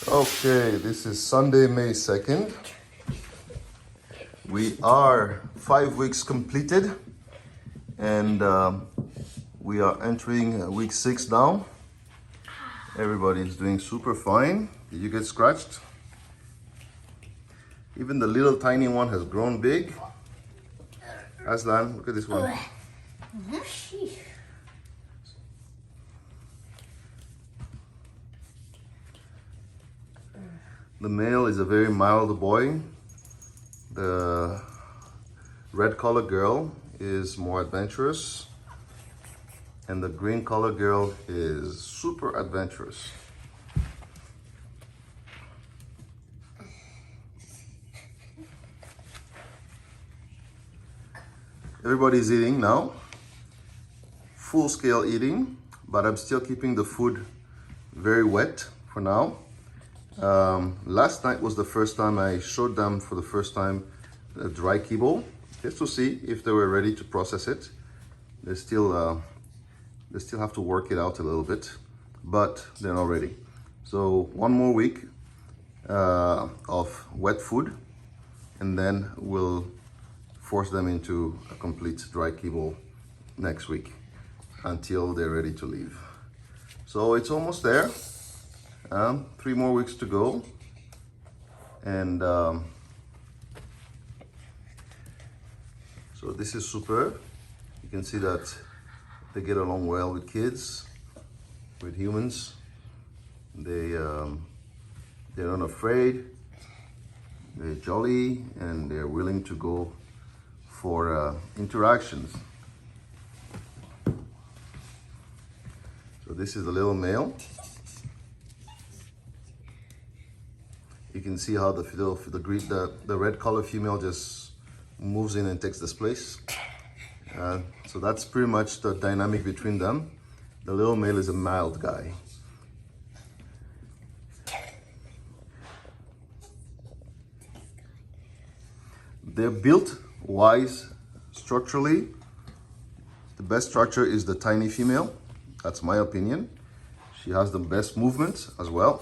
Okay, this is Sunday, May 2nd. We are 5 weeks completed and we are entering week 6 now. Everybody's doing super fine. Did you get scratched? Even the little tiny one has grown big. Aslan, look at this one. The male is a very mild boy. The red collar girl is more adventurous. And the green collar girl is super adventurous. Everybody's eating now. Full scale eating, but I'm still keeping the food very wet for now. Last night was the first time I showed them for the first time a dry kibble, just to see if they were ready to process it. They still have to work it out a little bit, but they're not ready. So one more week of wet food, and then we'll force them into a complete dry kibble next week until they're ready to leave. So it's almost there. 3 more weeks to go, and so this is super. You can see that they get along well with kids, with humans. They're not afraid, they're jolly, and they're willing to go for interactions. So this is the little male. You can see how the red color female just moves in and takes this place. So that's pretty much the dynamic between them. The little male is a mild guy. They're built wise structurally. The best structure is the tiny female. That's my opinion. She has the best movement as well.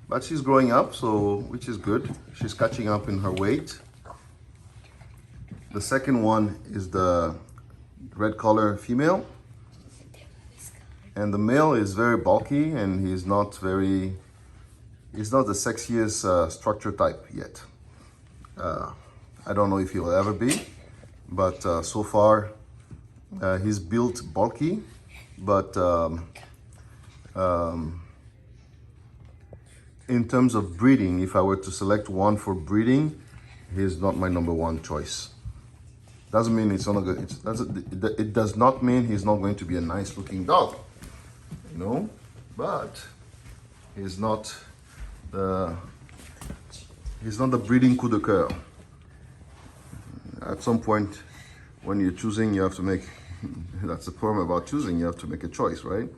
But she's growing up, so which is good. She's catching up in her weight. The second one is the red collar female. And the male is very bulky, and he's not the sexiest structure type yet. I don't know if he'll ever be, but so far he's built bulky, but in terms of breeding, if I were to select one for breeding, he's not my number one choice. Doesn't mean it's not good. It does not mean he's not going to be a nice looking dog, you know. But he's not the breeding coup de coeur. At some point, when you're choosing, you have to make. That's the problem about choosing. You have to make a choice, right?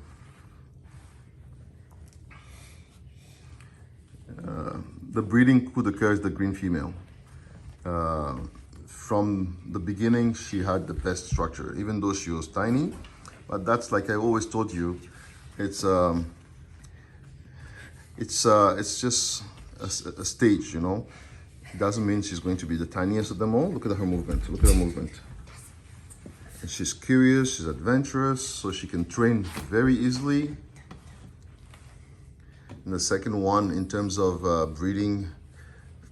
The breeding coup de coeur is the green female. From the beginning, she had the best structure, even though she was tiny. But that's, like I always told you, it's just a stage, you know. It doesn't mean she's going to be the tiniest of them all. Look at her movement. Look at her movement. And she's curious. She's adventurous, so she can train very easily. And the second one, in terms of breeding,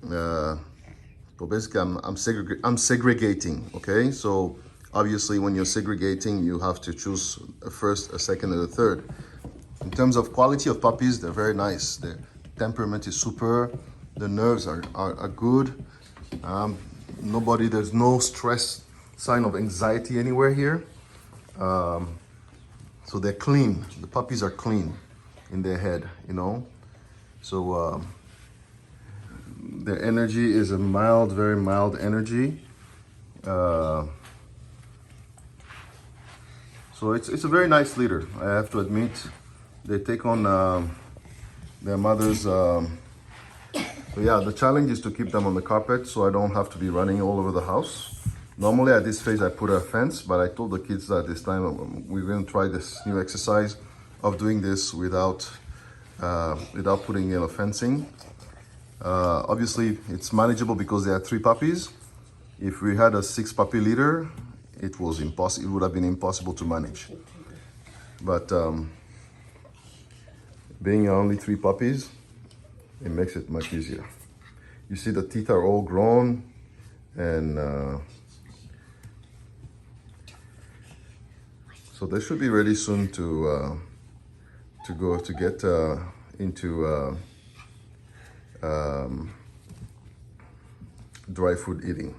so basically I'm segregating, okay? So obviously when you're segregating, you have to choose a first, a second, and a third. In terms of quality of puppies, they're very nice. Their temperament is super. The nerves are good. There's no stress, sign of anxiety anywhere here. So they're clean. The puppies are clean in their head, you know. So their energy is a mild, very mild energy. So it's a very nice leader, I have to admit. They take on their mother's. So yeah, the challenge is to keep them on the carpet so I don't have to be running all over the house. Normally at this phase I put a fence, but I told the kids that this time we're going to try this new exercise of doing this without without putting in a fencing. Obviously, it's manageable because there are 3 puppies. If we had a 6 puppy litter, it was impossible. It would have been impossible to manage. But being only 3 puppies, it makes it much easier. You see the teeth are all grown, and so they should be ready soon to get into dry food eating.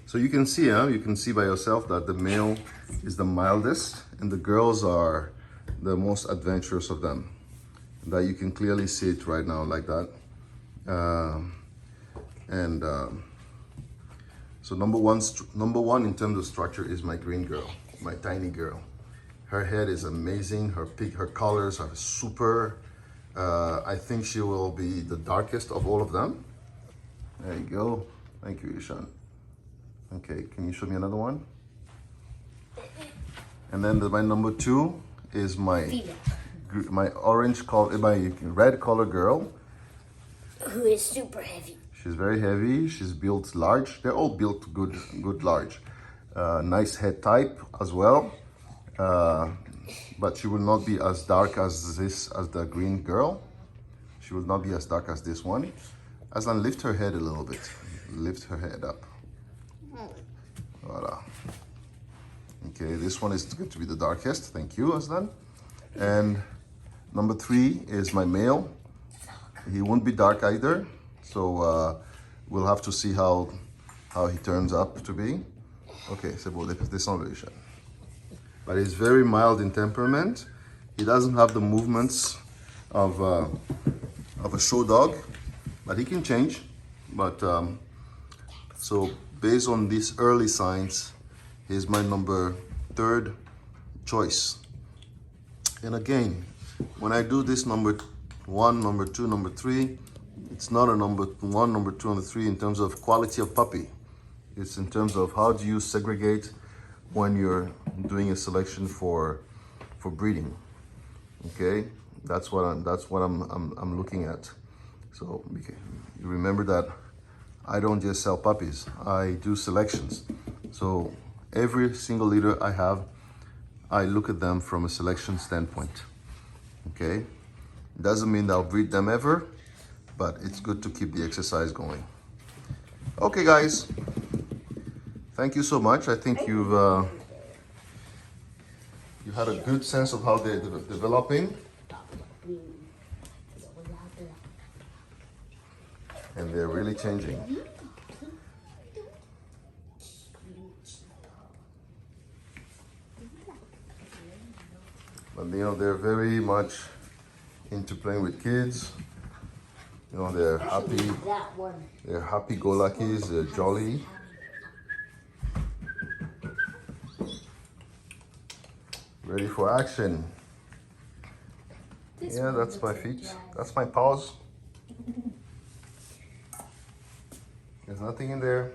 So you can see by yourself that the male is the mildest and the girls are the most adventurous of them. That you can clearly see it right now like that. So number one in terms of structure is my green girl, my tiny girl. Her head is amazing. Her colors are super. I think she will be the darkest of all of them. There you go. Thank you, Ishan. Okay, can you show me another one? And then my number 2 is my red color girl. Who is super heavy. She's very heavy. She's built large. They're all built good large. Nice head type as well. But she will not be as dark as the green girl. She will not be as dark as this one. Aslan, lift her head a little bit. Lift her head up. Voila. Okay, this one is going to be the darkest. Thank you, Aslan. And number 3 is my male. He won't be dark either. So we'll have to see how he turns up to be. Okay, c'est bon, descends le chat. But he's very mild in temperament. He doesn't have the movements of a show dog, but he can change. But so based on these early signs, he's my number 3rd choice. And again, when I do this number 1, number 2, number 3, it's not a number 1, number 2, number 3 in terms of quality of puppy. It's in terms of how do you segregate when you're doing a selection for breeding. Okay, that's what I'm looking at. So okay, you remember that I don't just sell puppies, I do selections. So every single litter I have, I look at them from a selection standpoint. Okay, doesn't mean that I'll breed them ever, but it's good to keep the exercise going. Okay guys, thank you so much. I think you had a good sense of how they're developing. And they're really changing. But they're very much into playing with kids. They're happy. They're happy-go-luckies. They're jolly. Ready for action. Yeah, that's my feet. That's my paws. There's nothing in there.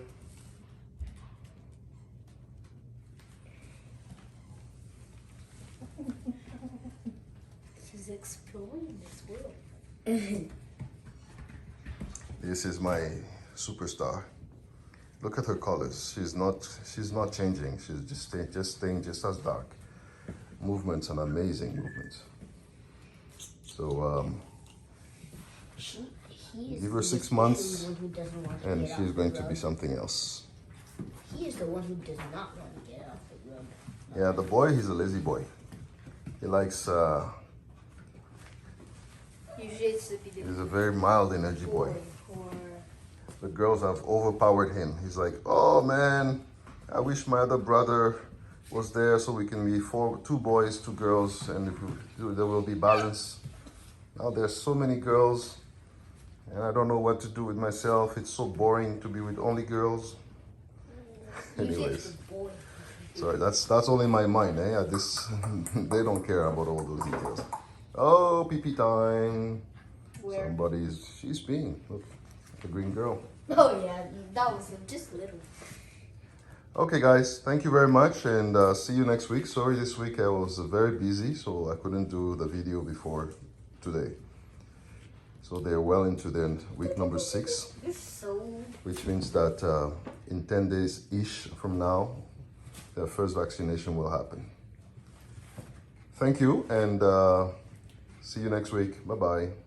She's exploring this world. This is my superstar. Look at her colors. She's not changing. She's just staying just as dark. Movements and amazing movements. So give her 6 months and she's going to be something else. He is the one who does not want to get off the rug. Yeah, the boy, he's a lazy boy. He likes, he's a very mild energy boy. The girls have overpowered him. He's like, oh man, I wish my other brother was there so we can be 2 boys, 2 girls, and there will be balance. Now there's so many girls, and I don't know what to do with myself. It's so boring to be with only girls. Anyways, Sorry, that's only my mind, eh? This they don't care about all those details. Oh, pee pee time. Where? She's peeing. Look, the green girl. Oh yeah, that was just little. Okay, guys, thank you very much, and see you next week. Sorry, this week I was very busy, so I couldn't do the video before today. So they're well into their week number 6, You're so. which means that in 10 days-ish from now, their first vaccination will happen. Thank you, and see you next week. Bye-bye.